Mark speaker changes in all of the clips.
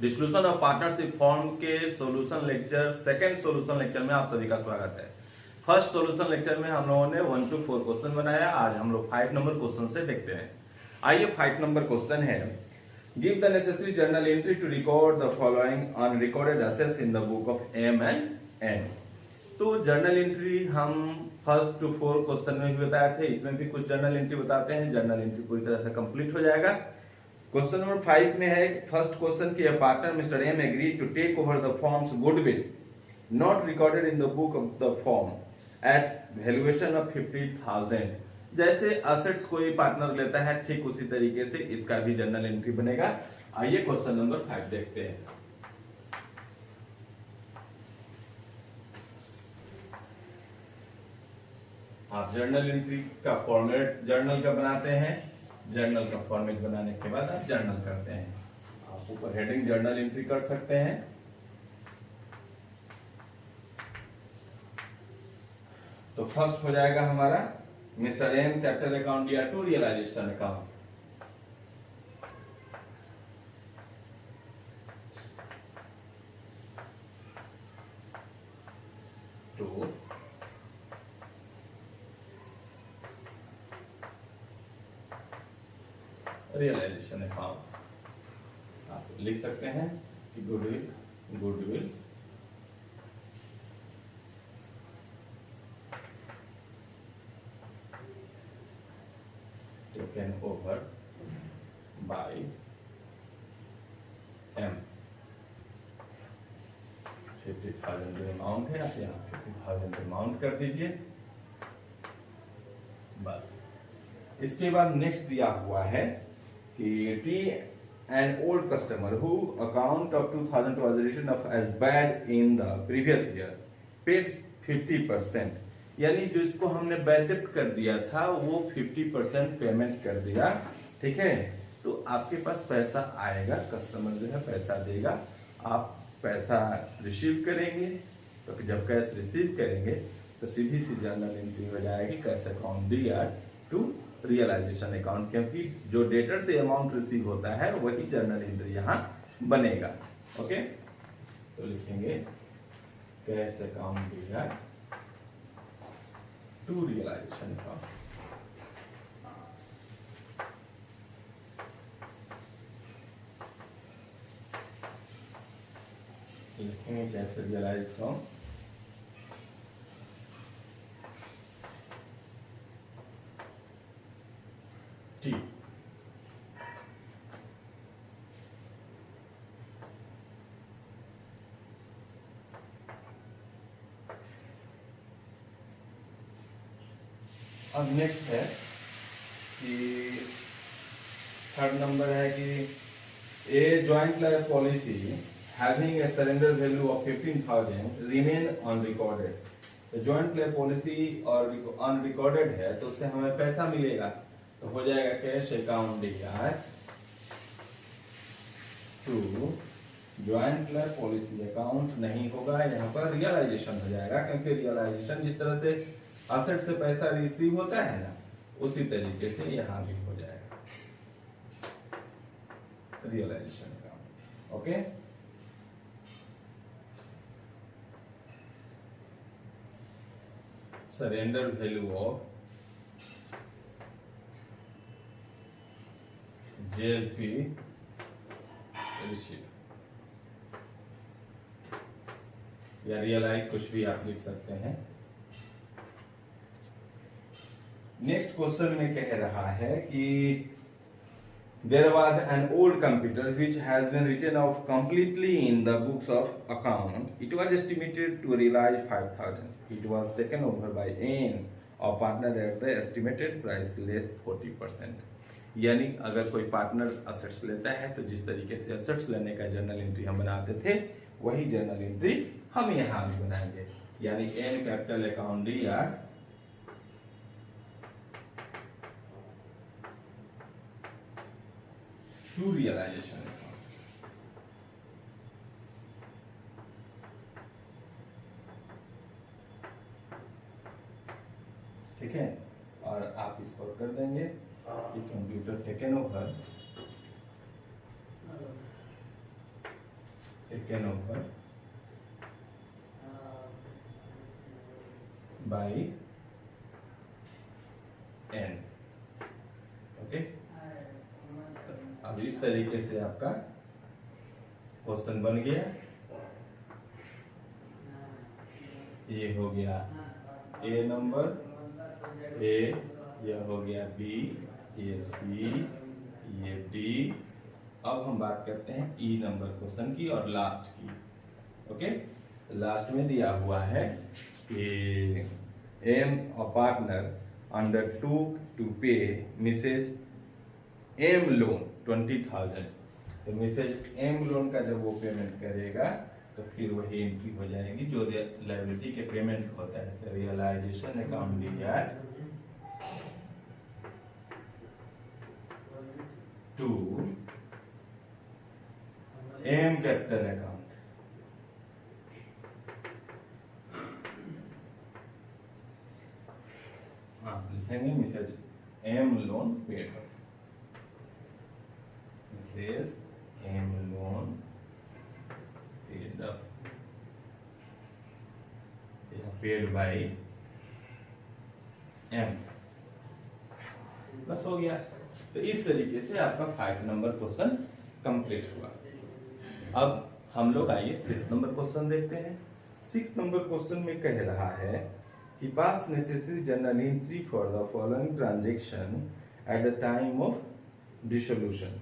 Speaker 1: Dissolution of partnership form के solution lecture second solution lecture में आप सभी का स्वागत है। फर्स्ट सॉल्यूशन लेक्चर में हम लोगों ने 1 to 4 क्वेश्चन बनाया। आज हम लोग 5 नंबर क्वेश्चन से देखते हैं। आइए 5 नंबर क्वेश्चन है, give the necessary journal entry to record the following unrecorded assets in the book of M and N. तो जर्नल एंट्री हम फर्स्ट टू 4 क्वेश्चन में भी बताए थे, इसमें भी कुछ जर्नल एंट्री बताते हैं। जर्नल एंट्री पूरी तरह से कंप्लीट हो जाएगा। क्वेश्चन नंबर 5 में है, फर्स्ट क्वेश्चन की partner mister M agree to take over the firm's goodwill not recorded in the book of the firm at valuation of 50,000। जैसे असेट्स कोई पार्टनर लेता है, ठीक उसी तरीके से इसका भी जर्नल एंट्री बनेगा। आइए क्वेश्चन नंबर 5 देखते हैं। आप जर्नल एंट्री का फॉर्मेट जर्नल का बनाते हैं। जर्नल का फॉर्मेट बनाने के बाद आप जर्नल करते हैं। आप ऊपर हेडिंग जर्नल एंट्री कर सकते हैं। तो फर्स्ट हो जाएगा हमारा मिस्टर एम कैपिटल अकाउंट या to realisation account. To realisation account. आप लिख सकते हैं कि goodwill taken over by M. 50,000 जो अमाउंट है, आप यहाँ 50,000 अमाउंट कर दीजिए बस। इसके बाद नेक्स्ट दिया हुआ है कि T an old customer who account of 2000 was written off as bad in the previous year paid 50%, यानी जो इसको हमने बैड डेब्ट कर दिया था वो 50% पेमेंट कर दिया। ठीक है, तो आपके पास पैसा आएगा, कस्टमर जो है पैसा देगा, आप पैसा रिसीव करेंगे। तो जब कैश रिसीव करेंगे तो सीधी सी जर्नल एंट्री हो जाएगी कैश अकाउंट दिया टू रियलाइजेशन अकाउंट, क्योंकि जो डेटर से अमाउंट रिसीव होता है वही जर्नल एंट्री यहाँ बनेगा। ओके, तो लिखेंगे कैश अकाउंट दिया टू रियलाइजेशन अकाउंट। लिखेंगे कैश रियलाइज अकाउंट टी। अब नेक्स्ट है कि थर्ड नंबर है कि a joint life policy having a surrender value of 15,000 remain unrecorded. तो जॉइंट लाइफ पॉलिसी और अनरिकॉर्डेड है तो उससे हमें पैसा मिलेगा, तो हो जाएगा कैश अकाउंट दिया to joint life policy account नहीं होगा, यहाँ पर रियलाइजेशन हो जाएगा, क्योंकि रियलाइजेशन जिस तरह से असेट से पैसा रिसीव होता है ना, उसी तरीके से यहाँ भी हो जाएगा realisation account. Okay, surrender value of JLP receive या रियलाइज, कुछ भी आप लिख सकते हैं। नेक्स्ट क्वेश्चन में कह रहा है कि there was an old computer which has been written off completely in the books of account. It was estimated to realize 5,000. It was taken over by N or partner at the estimated price less 40%. यानी अगर कोई partner assets लेता है तो जिस तरीके से assets लेने का जर्नल एंट्री हम बनाते थे वही जर्नल एंट्री हम यहाँ भी बनाएंगे। यानी एन कैपिटल अकाउंट दिया टू रियलाइजेशन अकाउंट। ठीक है, और आप इसको कर देंगे कि computer taken over taken over by N. Okay, अब इस तरीके से आपका क्वेश्चन बन गया। ये हो गया ए नंबर, ए, यह हो गया बी, ये सी, ये डी। अब हम बात करते हैं ई नंबर क्वेश्चन की और लास्ट की। ओके, लास्ट में दिया हुआ है कि am a partner under to पे मिसेज एम लोन 20,000। तो मिसेज एम लोन का जब वो पेमेंट करेगा तो फिर वही एंट्री हो जाएगी जो लायबिलिटी के पेमेंट होता है। तो रियलाइजेशन अकाउंट दिया टू एम कैपिटल अकाउंट। लिखेंगे missus M loan paid, missus M loan paid up, paid by M. बस हो गया। तो इस तरीके से आपका 5 नंबर क्वेश्चन कंप्लीट हुआ। अब हम लोग आइए 6 नंबर क्वेश्चन देखते हैं। 6 नंबर क्वेश्चन में कह रहा है कि pass necessary journal entry for the following transaction at the time of dissolution.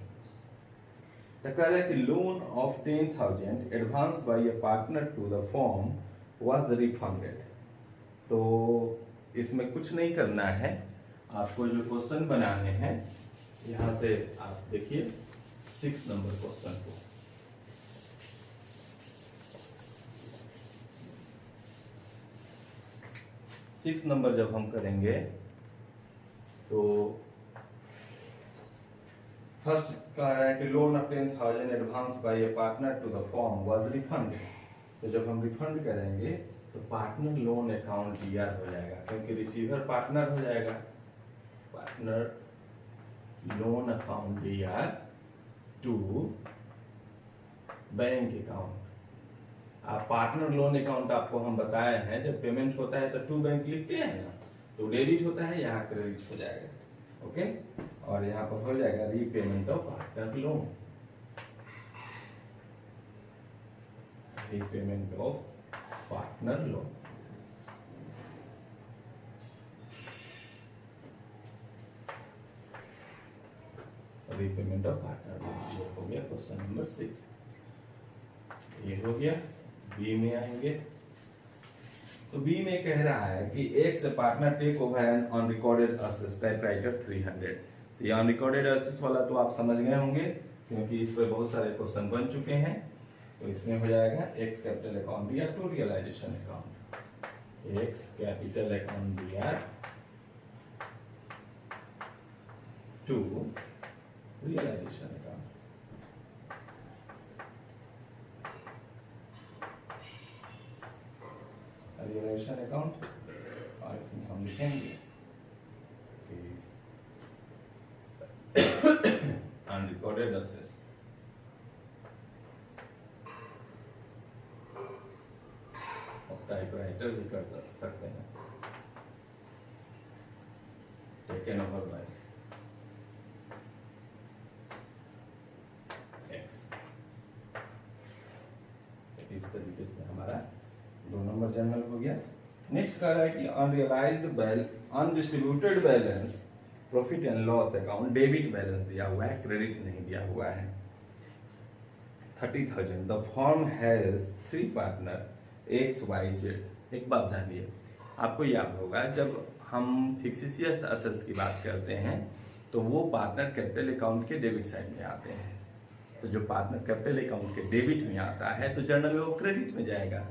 Speaker 1: तो कह रहा है कि loan of 10,000 advance by a partner to the firm was refunded. तो इसमें कुछ नहीं करना है, आपको जो क्वेश्चन बनाने हैं यहां से आप देखिए 6 नंबर क्वेश्चन को। सिक्स नंबर जब हम करेंगे तो फर्स्ट कह रहा है कि loan of 10,000 advance by a partner to the firm was refunded. तो जब हम रिफंड करेंगे तो पार्टनर लोन अकाउंट डीआर हो जाएगा, क्योंकि रिसीवर पार्टनर हो जाएगा। Partner loan account DR to bank account. आप पार्टनर लोन अकाउंट आपको हम बताए हैं, जब पेमेंट होता है तो टू बैंक लिखते हैं ना, तो डेबिट होता है, यहाँ क्रेडिट हो जाएगा। ओके, और यहाँ पर हो जाएगा repayment of partner loan, repayment of partner loan. Repayment of partner loan, ये हो गया क्वेश्चन नंबर 6। ये हो गया। बी में आएंगे तो बी में कह रहा है कि एक से partner take over an unrecorded assets typewriter 300। तो ये अनरिकॉर्डेड असेट्स वाला तो आप समझ गए होंगे, क्योंकि इस पर बहुत सारे क्वेश्चन बन चुके हैं। तो इसमें हो जाएगा एक्स कैपिटल अकाउंट दिया to realisation account, X capital account दिया to realisation account. Realization account, और इसमें हम लिखेंगे अनरिकॉर्डेड असेट्स। टाइपराइटर भी कर सकते हैं, टेकन ओवर बाय एक्स। इस तरीके से हमारा 2 नंबर जर्नल हो गया। नेक्स्ट कह रहा है कि unrealised undistributed balance profit and loss account debit balance दिया हुआ है, क्रेडिट नहीं दिया हुआ है। 30,000 the firm has 3 partner XYZ। एक बात जानिए, आपको याद होगा जब हम फिक्सिशियस असेट्स की बात करते हैं तो वो पार्टनर कैपिटल अकाउंट के डेबिट साइड में आते हैं। तो जो पार्टनर कैपिटल अकाउंट के डेबिट में आता है तो जनरल में वो क्रेडिट में जाएगा,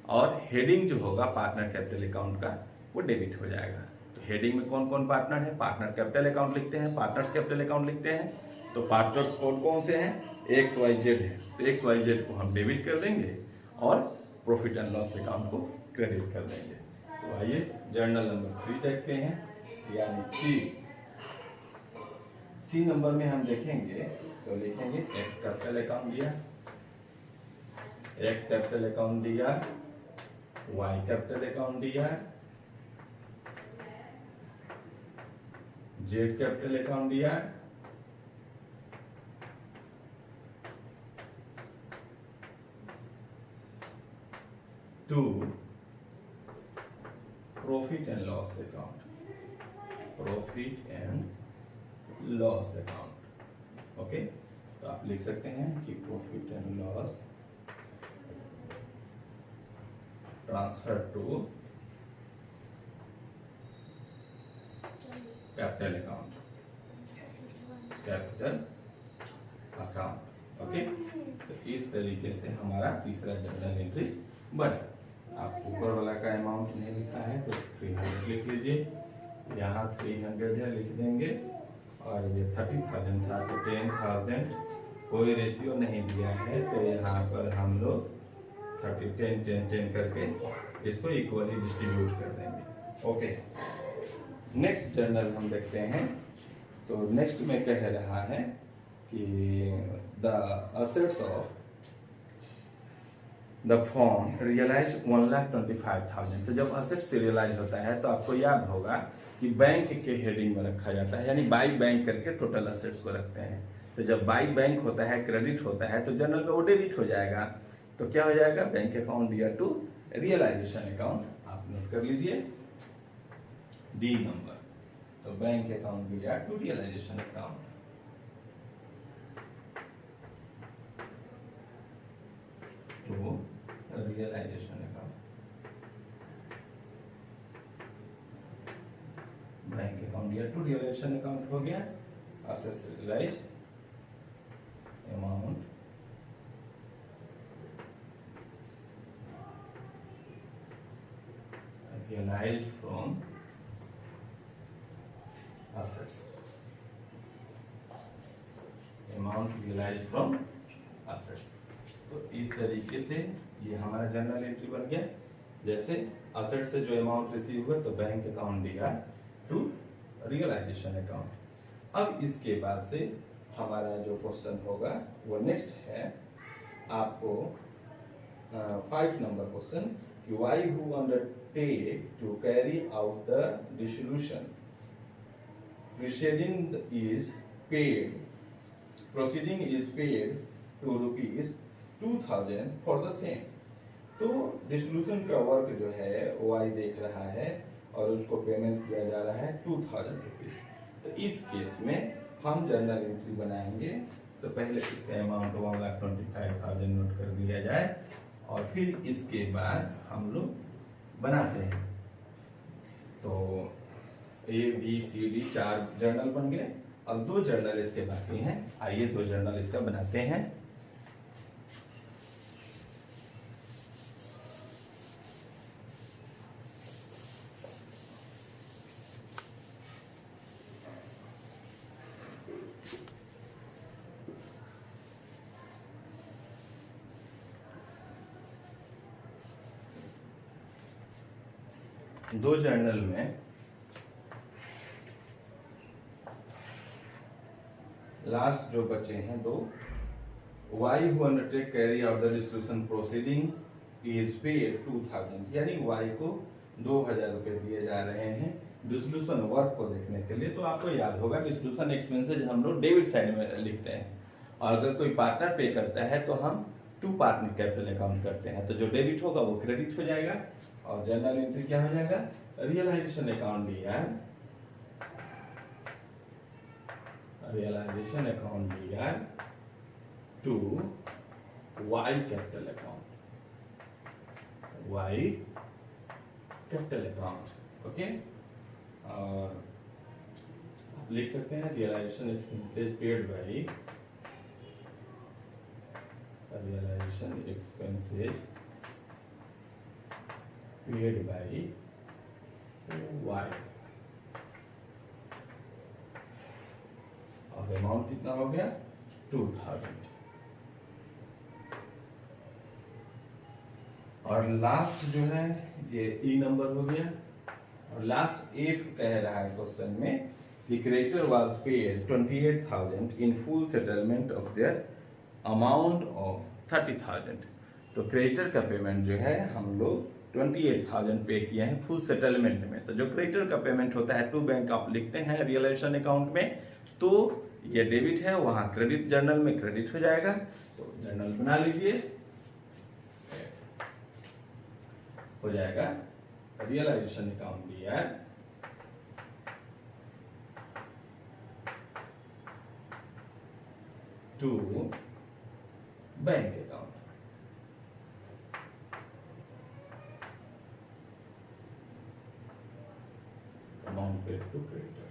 Speaker 1: और हेडिंग जो होगा पार्टनर कैपिटल अकाउंट का वो डेबिट हो जाएगा। तो हेडिंग में कौन कौन पार्टनर है, पार्टनर कैपिटल अकाउंट लिखते हैं, पार्टनर्स कैपिटल अकाउंट लिखते हैं। तो पार्टनर्स कौन कौन से हैं, XYZ है, तो XYZ को हम डेबिट कर देंगे और प्रॉफिट एंड लॉस अकाउंट को क्रेडिट कर देंगे। तो आइए जर्नल नंबर 3 देखते हैं, यानी सी नंबर में हम देखेंगे तो लिखेंगे एक्स कैपिटल अकाउंट दिया एक्स कैपिटल अकाउंट दिया, वाई कैपिटल अकाउंट दिया, जेड कैपिटल अकाउंट दिया, to profit and loss account, profit and loss account. Okay, तो आप लिख सकते हैं कि profit and loss transfer to capital account, capital account. Okay, तो इस तरीके से हमारा तीसरा जर्नल एंट्री बना। आप ऊपर वाला का अमाउंट नहीं लिखा है तो 300 लिख लीजिए, यहाँ 300 है लिख देंगे, और ये 30,000 था तो 10,000, कोई रेशियो नहीं दिया है तो यहाँ पर हम लोग 30 10 10 10 करके इसको इक्वली डिस्ट्रीब्यूट कर देंगे। ओके, नेक्स्ट जर्नल हम देखते हैं। तो नेक्स्ट में कह रहा है कि the assets of the firm realise 1,25,000। तो जब असेट से रियलाइज होता है तो आपको याद होगा कि बैंक के हेडिंग में रखा जाता है, यानी बाई बैंक करके टोटल असेट्स को रखते हैं। तो जब बाई बैंक होता है, क्रेडिट होता है, तो जनरल में वो डेबिट हो जाएगा। तो क्या हो जाएगा, बैंक अकाउंट दिया टू रियलाइजेशन अकाउंट। आप नोट कर लीजिए डी नंबर। तो बैंक अकाउंट दिया to realisation account, to realisation account, bank account दिया टू रियलाइजेशन अकाउंट हो गया। Assets realise amount realized from assets, amount realized from assets। तो इस तरीके से ये हमारा जनरल एंट्री बन गया। जैसे असेट से जो अमाउंट रिसीव हुआ तो बैंक अकाउंट दिया टू रियलाइजेशन अकाउंट। अब इसके बाद से हमारा जो क्वेश्चन होगा वो नेक्स्ट है आपको 5 नंबर क्वेश्चन कि why who undertake to carry out the dissolution proceeding is paid to rupees 2,000 for the same। तो डिसोल्यूशन का वर्क जो है वाई देख रहा है और उसको पेमेंट किया जा रहा है 2,000 रुपीज। तो इस केस में हम जर्नल एंट्री बनाएंगे। तो पहले इसका अमाउंट 1,25,000 नोट कर दिया जाए और फिर इसके बाद हम लोग बनाते हैं। तो A B C D 4 journal बन गए। अब 2 जर्नल इसके बाकी हैं, आइए 2 जर्नल इसका बनाते हैं। दो जर्नल में लास्ट जो बचे हैं 2, Y who undertake carry out the dissolution proceeding is paid 2,000, यानी वाई को 2,000 रुपए दिए जा रहे हैं डिसोल्यूशन वर्क को देखने के लिए। तो आपको याद होगा डिसोल्यूशन एक्सपेंसेज हम लोग डेबिट साइड में लिखते हैं, और अगर कोई पार्टनर पे करता है तो हम टू पार्टनर कैपिटल अकाउंट करते हैं। तो जो डेबिट होगा वो क्रेडिट हो जाएगा और जर्नल एंट्री क्या हो जाएगा, रियलाइजेशन अकाउंट दिया, रियलाइजेशन अकाउंट दिया to Y capital account, Y capital account. Okay, और आप लिख सकते हैं realisation expenses paid by, realisation expenses paid by Y, और अमाउंट कितना हो गया 2,000। और लास्ट जो है ये ई नंबर हो गया। और लास्ट इफ कह रहा है क्वेश्चन में the creditor was paid 28,000 in full settlement of their amount of 30,000। तो क्रेडिटर का पेमेंट जो है हम लोग 28,000 पे किए हैं फुल सेटलमेंट में। तो जो क्रेडिटर का पेमेंट होता है टू बैंक आप लिखते हैं रियलाइजेशन अकाउंट में, तो ये डेबिट है, वहां क्रेडिट जर्नल में क्रेडिट हो जाएगा। तो जर्नल बना लीजिए, हो जाएगा रियलाइजेशन अकाउंट दिया to bank account. Amount paid to creditor.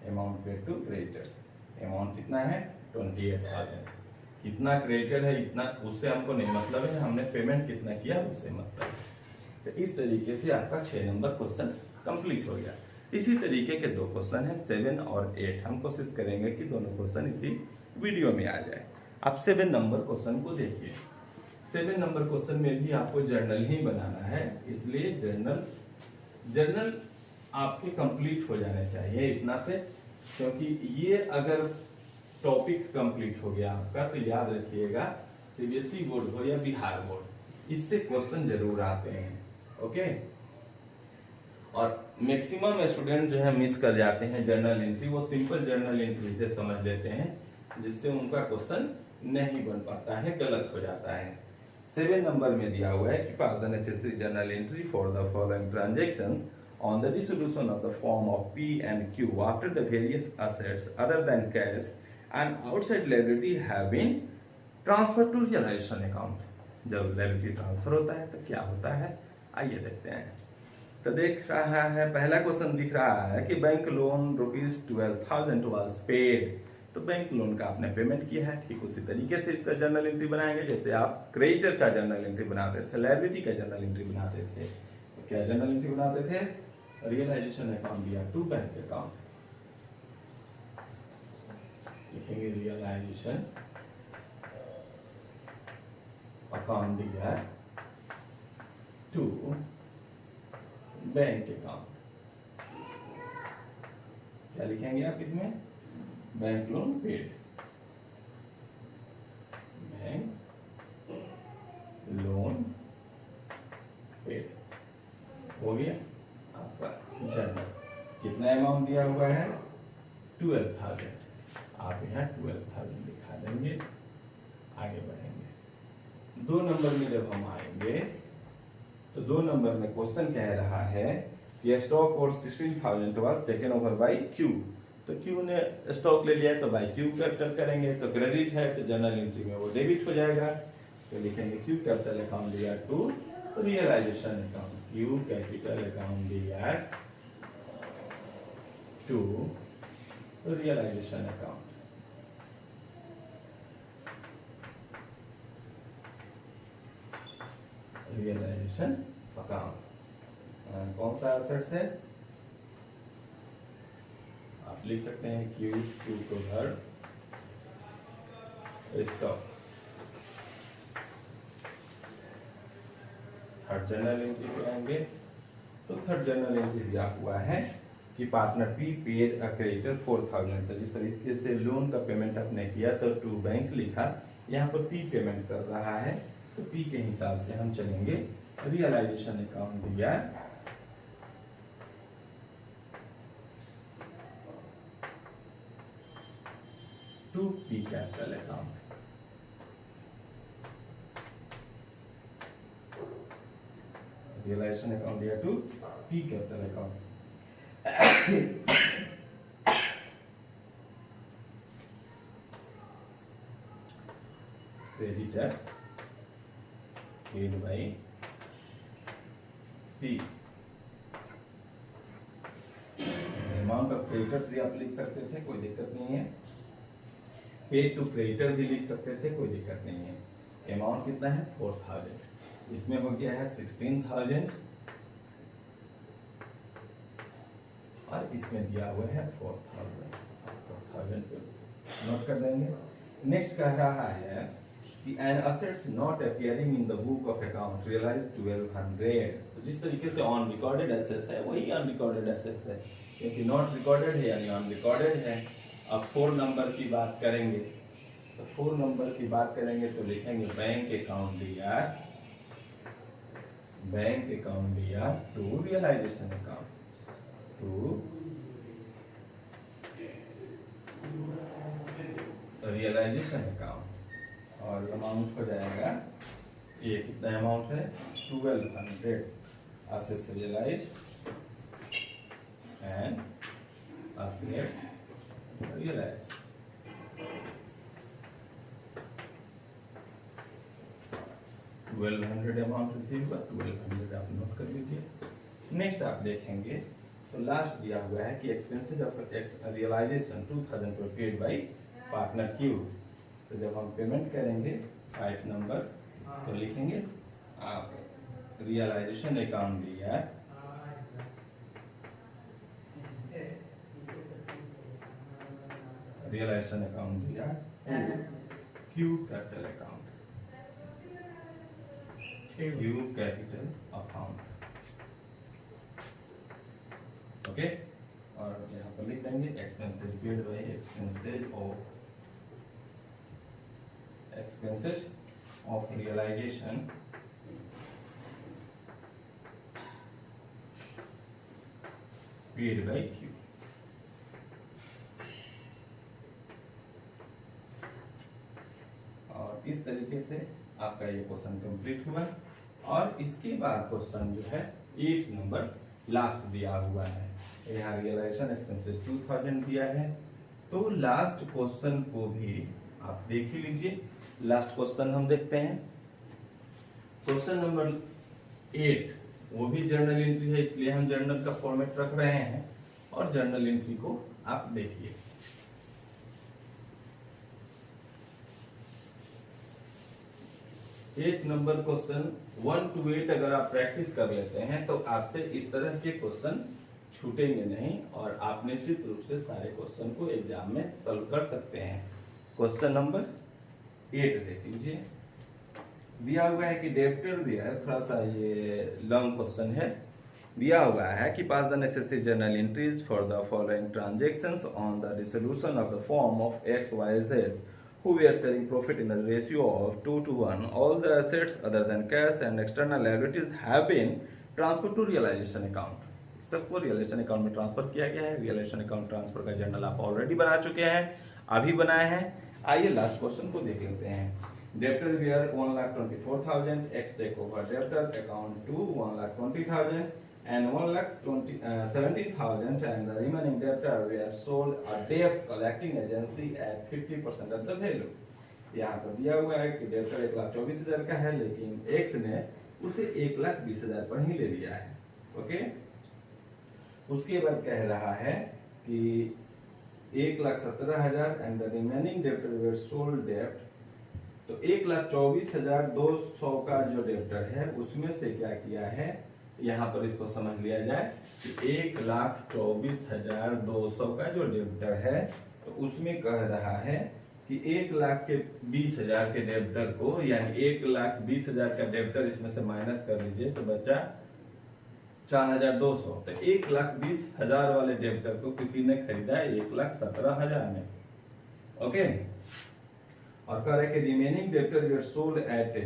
Speaker 1: Amount paid to creditors. Amount कितना है 28,000। कितना क्रेडिटर है इतना उससे हमको नहीं मतलब है, हमने पेमेंट कितना किया उससे मतलब है। तो इस तरीके से आपका 6 नंबर क्वेश्चन कंप्लीट हो गया। इसी तरीके के 2 क्वेश्चन है 7 और 8। हम कोशिश करेंगे कि दोनों क्वेश्चन इसी वीडियो में आ जाए। आप 7 नंबर क्वेश्चन को देखिए। 7 नंबर क्वेश्चन में भी आपको जर्नल ही बनाना है, इसलिए जर्नल आपके कंप्लीट हो जाने चाहिए इतना से, क्योंकि ये अगर टॉपिक कंप्लीट हो गया आपका तो याद रखिएगा सीबीएसई बोर्ड हो या बिहार बोर्ड, इससे क्वेश्चन जरूर आते हैं। ओके, और मैक्सिमम स्टूडेंट जो है मिस कर जाते हैं जर्नल एंट्री, वो सिंपल जर्नल एंट्री से समझ लेते हैं, जिससे उनका क्वेश्चन नहीं बन पाता है, गलत हो जाता है। 7 नंबर में दिया हुआ है कि pass the necessary journal entry for the following transactions on the dissolution of the form of P and Q after the various assets other than cash and outside liability have been transferred to realization account। जब liability transfer होता है तो क्या होता है, आइए देखते हैं। तो देख रहा है पहला क्वेश्चन दिख रहा है कि बैंक लोन ₹12,000 was paid। तो बैंक लोन का आपने पेमेंट किया है, ठीक उसी तरीके से इसका जर्नल एंट्री बनाएंगे जैसे आप क्रेडिटर का जर्नल एंट्री बनाते थे, लायबिलिटी का जर्नल एंट्री बनाते थे। तो क्या जर्नल एंट्री बनाते थे, रियलाइजेशन अकाउंट दिया टू बैंक अकाउंट, लिखेंगे रियलाइजेशन अकाउंट दिया टू बैंक अकाउंट। क्या लिखेंगे आप इसमें, bank loan paid, bank loan paid हो गया आपका जर्नल। कितना अमाउंट दिया हुआ है 12,000, आप यहाँ 12,000 दिखा देंगे, आगे बढ़ेंगे। 2 नंबर में जब हम आएंगे तो 2 नंबर में क्वेश्चन कह रहा है कि स्टॉक और 16,000 was taken over bye Q. तो क्यू ने स्टॉक ले लिया है तो बाय क्यू कैपिटल करेंगे, तो क्रेडिट है तो जनरल एंट्री में वो डेबिट हो जाएगा। तो लिखेंगे क्यू कैपिटल अकाउंट दिया to realisation account, Q capital account दिया to realisation account. Realization account कौन सा एसेट्स है, आप लिख सकते हैं क्यू को घर स्टॉक। थर्ड जनरल एंट्री पे आएंगे तो थर्ड जनरल एंट्री दिया हुआ है कि partner P paid a creditor 4,000। तो जिस तरीके से लोन का पेमेंट आपने किया तो टू बैंक लिखा, यहाँ पर पी पेमेंट कर रहा है तो पी के हिसाब से हम चलेंगे। रियलाइजेशन अकाउंट दिया to P capital account. Realization account दिया to P capital account. Creditors paid by P. Amount of creditors भी आप लिख सकते थे, कोई दिक्कत नहीं है। पेड टू क्रेडिटर भी लिख सकते थे, कोई दिक्कत नहीं है। अमाउंट कितना है 4,000, इसमें हो गया है 16,000 और इसमें दिया हुआ है 4,000 पे नोट कर देंगे। नेक्स्ट कह रहा है कि an assets not appearing in the book of account realise 1200। तो जिस तरीके से ऑन रिकॉर्डेड एसेट्स है वही अनरिकॉर्डेड एसेट्स है, क्योंकि नॉट रिकॉर्डेड है यानी अनरिकॉर्डेड है। अब 4 नंबर की बात करेंगे, तो 4 नंबर की बात करेंगे तो लिखेंगे बैंक अकाउंट दिया, बैंक अकाउंट दिया to realisation account, to realisation account, और अमाउंट हो जाएगा, ये कितना अमाउंट है 1200 assets realized and assets realized। $1200 amount receive हुआ, 1200 आप नोट कर लीजिए। नेक्स्ट आप देखेंगे तो लास्ट दिया हुआ है कि expenses of realisation 2000 paid by partner Q. तो जब हम पेमेंट करेंगे 5 नंबर तो लिखेंगे आप रियलाइजेशन अकाउंट दिया, रियलाइजेशन अकाउंट दिया Q capital account, Q capital account. Okay, और यहाँ पर लिख देंगे expenses paid by expenses of realisation paid by Q. और इस तरीके से आपका ये क्वेश्चन कंप्लीट हुआ। और इसके बाद क्वेश्चन जो है 8 नंबर लास्ट दिया हुआ है, यहाँ रियलाइजेशन एक्सपेंसेस 2000 दिया है। तो लास्ट क्वेश्चन को भी आप देख ही लीजिए। लास्ट क्वेश्चन हम देखते हैं, क्वेश्चन नंबर 8, वो भी जर्नल एंट्री है, इसलिए हम जर्नल का फॉर्मेट रख रहे हैं, और जर्नल एंट्री को आप देखिए। एक नंबर क्वेश्चन 1 to 8 अगर आप प्रैक्टिस कर लेते हैं तो आपसे इस तरह के क्वेश्चन छूटेंगे नहीं, और आप निश्चित रूप से सारे क्वेश्चन को एग्जाम में सॉल्व कर सकते हैं। क्वेश्चन नंबर 8 देख लीजिए। दिया हुआ है कि डेब्टर दिया है, थोड़ा सा ये लॉन्ग क्वेश्चन है। दिया हुआ है कि pass the necessary journal entries for the following transactions on the dissolution of the firm of XYZ who were selling profit in the ratio of 2 to 1. All the assets other than cash and external liabilities have been transferred to realization account. सबको realisation account में transfer किया गया है। Realisation account transfer का journal आप already बना चुके हैं, अभी बनाए हैं। आइए लास्ट क्वेश्चन को देख लेते हैं। Debtor were 1,24,000, X take over debtor account to 1,20,000 and 1,17,000 and the remaining debtor were sold a debt collecting agency at 50% of the value। यहाँ पर दिया हुआ है कि डेब्टर 1,24,000 का है, लेकिन एक्स ने उसे 1,20,000 पर ही ले लिया है। ओके, उसके बाद कह रहा है कि 1,17,000 and the remaining debtor were sold डेब्ट। तो 1,24,200 का जो डेब्टर है उसमें से क्या किया है, यहाँ पर इसको समझ लिया जाए कि 1,24,200 का जो डेब्टर है तो उसमें कह रहा है कि 1,20,000 के डेब्टर को, यानी 1,20,000 का डेब्टर इसमें से माइनस कर लीजिए तो बचा 4,200। तो 1,20,000 वाले डेब्टर को किसी ने खरीदा 1,17,000 में। ओके, और कह रहे कि remaining debtor your sold at a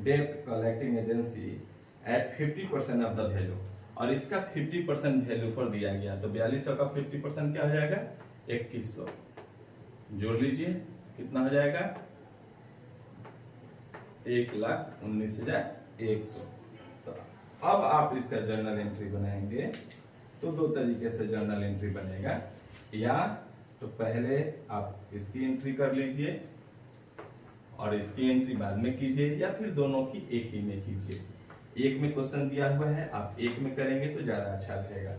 Speaker 1: डेब्ट collecting agency at 50% of the value, और इसका 50% वैल्यू पर दिया गया। तो 4200 का 50% क्या हो जाएगा 2100। जोड़ लीजिए कितना हो जाएगा 1,19,100। तो अब आप इसका जर्नल एंट्री बनाएंगे तो 2 तरीके से जर्नल एंट्री बनेगा। या तो पहले आप इसकी एंट्री कर लीजिए और इसकी एंट्री बाद में कीजिए, या फिर दोनों की एक ही में कीजिए। एक में क्वेश्चन दिया हुआ है, आप एक में करेंगे तो ज्यादा अच्छा रहेगा।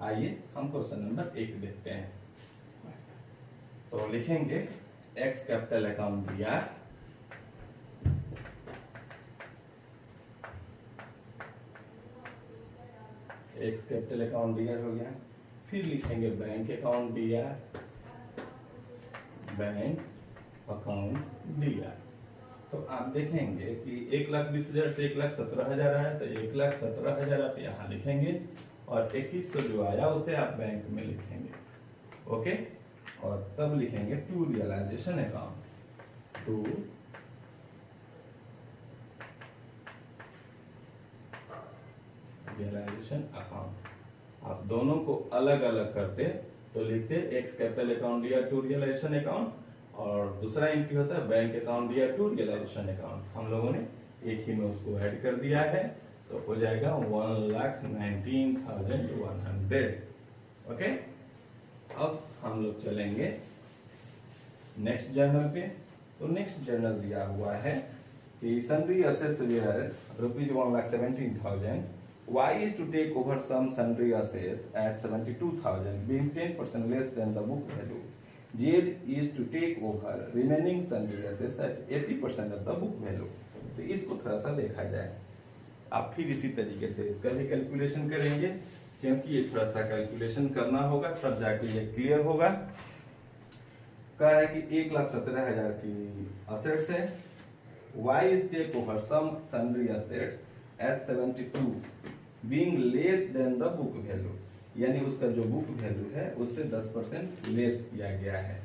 Speaker 1: आइए हम क्वेश्चन नंबर 1 देखते हैं। तो लिखेंगे एक्स कैपिटल अकाउंट दिया, एक्स कैपिटल अकाउंट दिया हो गया। फिर लिखेंगे बैंक अकाउंट दिया, बैंक अकाउंट दिया। तो आप देखेंगे कि 1,20,000 से 1,17,000 आया, तो 1,17,000 आप यहाँ लिखेंगे और 2100 जो आया उसे आप बैंक में लिखेंगे। ओके, और तब लिखेंगे to realisation account, to realisation account. आप दोनों को अलग अलग करते तो लिखते एक्स कैपिटल अकाउंट दिया टू रियलाइजेशन अकाउंट, और दूसरा एंट्री होता है बैंक अकाउंट दिया टू रियलाइजेशन अकाउंट। हम लोगों ने एक ही में उसको ऐड कर दिया है, तो हो जाएगा 1,19,100। ओके, अब हम लोग चलेंगे नेक्स्ट जर्नल पे। तो नेक्स्ट जर्नल दिया हुआ है कि sundry assets were ₹1,17,000. Y is to take over some sundry assets at 72,000, being 10% less than the book value. Z is to take over remaining sundry assets at 80% of the book value. तो इसको थोड़ा सा देखा जाए। आप फिर इसी तरीके से इसका भी कैलकुलेशन करेंगे, क्योंकि ये थोड़ा सा कैलकुलेशन करना होगा तब जाके ये क्लियर होगा। कह रहा है कि 1,17,000 की असेट्स है। Y is take over some sundry assets at 72, being less than the book value, यानी उसका जो बुक वैल्यू है उससे 10% लेस किया गया है।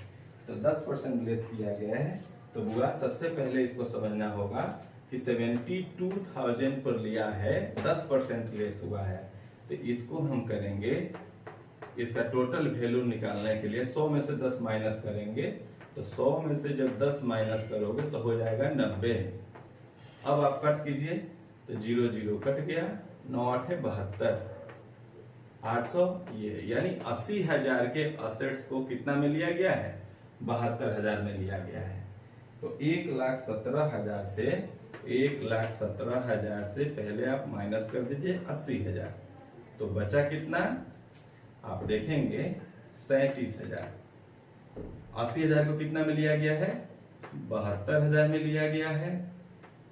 Speaker 1: तो 10% लेस किया गया है, तो बुरा सबसे पहले इसको समझना होगा कि 72,000 पर लिया है, 10% लेस हुआ है। तो इसको हम करेंगे, इसका टोटल वैल्यू निकालने के लिए 100 में से 10 माइनस करेंगे। तो 100 में से जब 10 माइनस करोगे तो हो जाएगा 90। अब आप कट कीजिए, तो 0 0 कट गया, 9 8 72, 800 ये, यानी 80,000 के असेट्स को कितना में लिया गया है, 72,000 में लिया गया है। तो 1,17,000 से 1,17,000 से पहले आप माइनस कर दीजिए 80,000, तो बचा कितना, आप देखेंगे 37,000। 80,000 को कितना में लिया गया है, 72,000 में लिया गया है।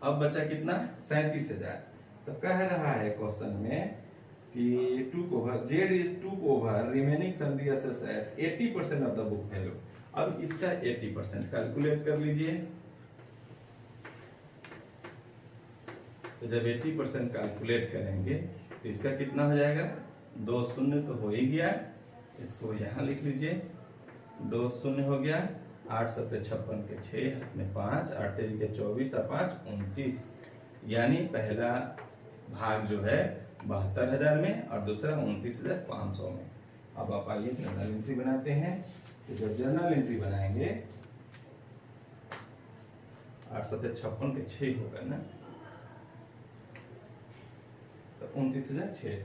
Speaker 1: अब बचा कितना, 37,000। तो कह रहा है क्वेश्चन में कि to over Z is to over remaining sundry assets at 80% of the book value. अब इसका 80% कैलकुलेट कर लीजिए। तो जब 80% कैलकुलेट करेंगे तो इसका कितना हो जाएगा, 2 शून्य तो हो ही गया, इसको यहाँ लिख लीजिए, 2 शून्य हो गया, 8 7 56 के 6 में 5, 8 3 के 24 और 5 29, यानी पहला भाग जो है 72,000 में और दूसरा 29,500 में। अब आप आइए जर्नल एंट्री बनाते हैं। तो जब जर्नल एंट्री बनाएंगे 8 7 56 के 6 होगा ना, तो 29,006।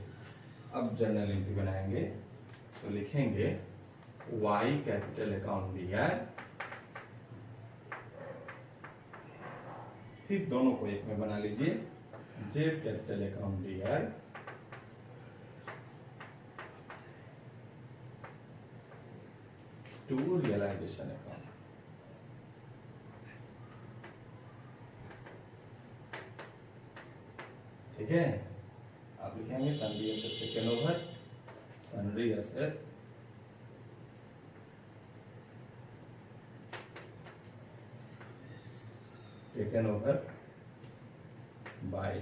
Speaker 1: अब जर्नल एंट्री बनाएंगे तो लिखेंगे Y कैपिटल अकाउंट दिया, फिर दोनों को एक में बना लीजिए, Z कैपिटल अकाउंट दिया, टू रियलाइजेशन अकाउंट। ठीक है, आप लिखेंगे sundry assets taken over, sundry assets taken over bye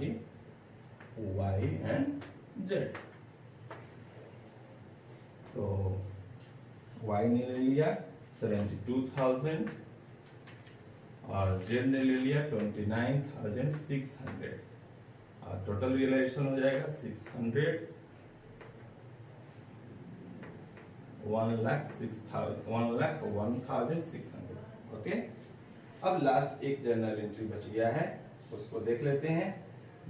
Speaker 1: Y and Z। तो Y ने ले लिया 72,000 और Z ने ले लिया 29,600, और टोटल रियलाइजेशन हो जाएगा 600, 1,01,600। ओके, अब लास्ट एक जर्नल एंट्री बच गया है, उसको देख लेते हैं।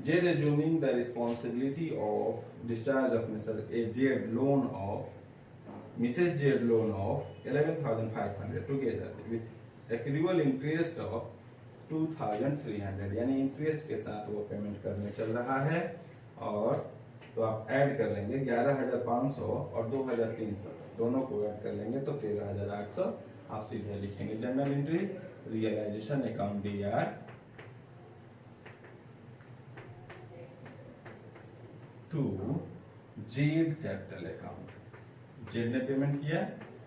Speaker 1: Z assuming the responsibility of discharge of Mrs. Z loan of 11,500 together with accrual interest of 2,300, यानी इंटरेस्ट के साथ वो पेमेंट करने चल रहा है। और तो आप ऐड कर लेंगे 11,500 और 2,300, दोनों को ऐड कर लेंगे तो 13,800। आप सीधे लिखेंगे journal entry realisation account DR to Z capital account. Z ने पेमेंट किया,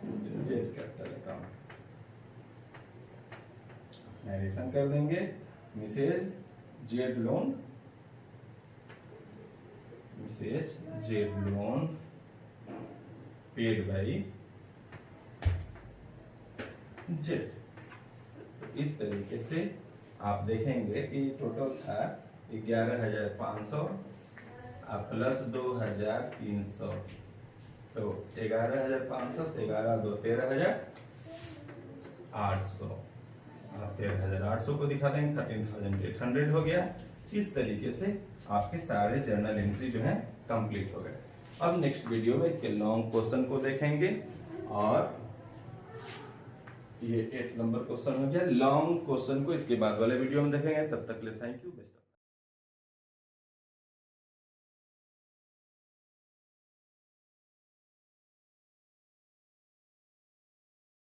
Speaker 1: जेड कैपिटल अकाउंट नरेशन कर देंगे Mrs Z loan, Mrs Z loan paid by Z. तो इस तरीके से आप देखेंगे कि टोटल था 11,500 प्लस 2,300, तो 11,500 11 2 13,800, 13,800 को दिखा देंगे, 13,800 हो गया। इस तरीके से आपके सारे जर्नल एंट्री जो है कंप्लीट हो गए। अब नेक्स्ट वीडियो में इसके लॉन्ग क्वेश्चन को देखेंगे, और ये 8 नंबर क्वेश्चन हो गया। लॉन्ग क्वेश्चन को इसके बाद वाले वीडियो में देखेंगे। तब तक ले थैंक यू, बेस्ट।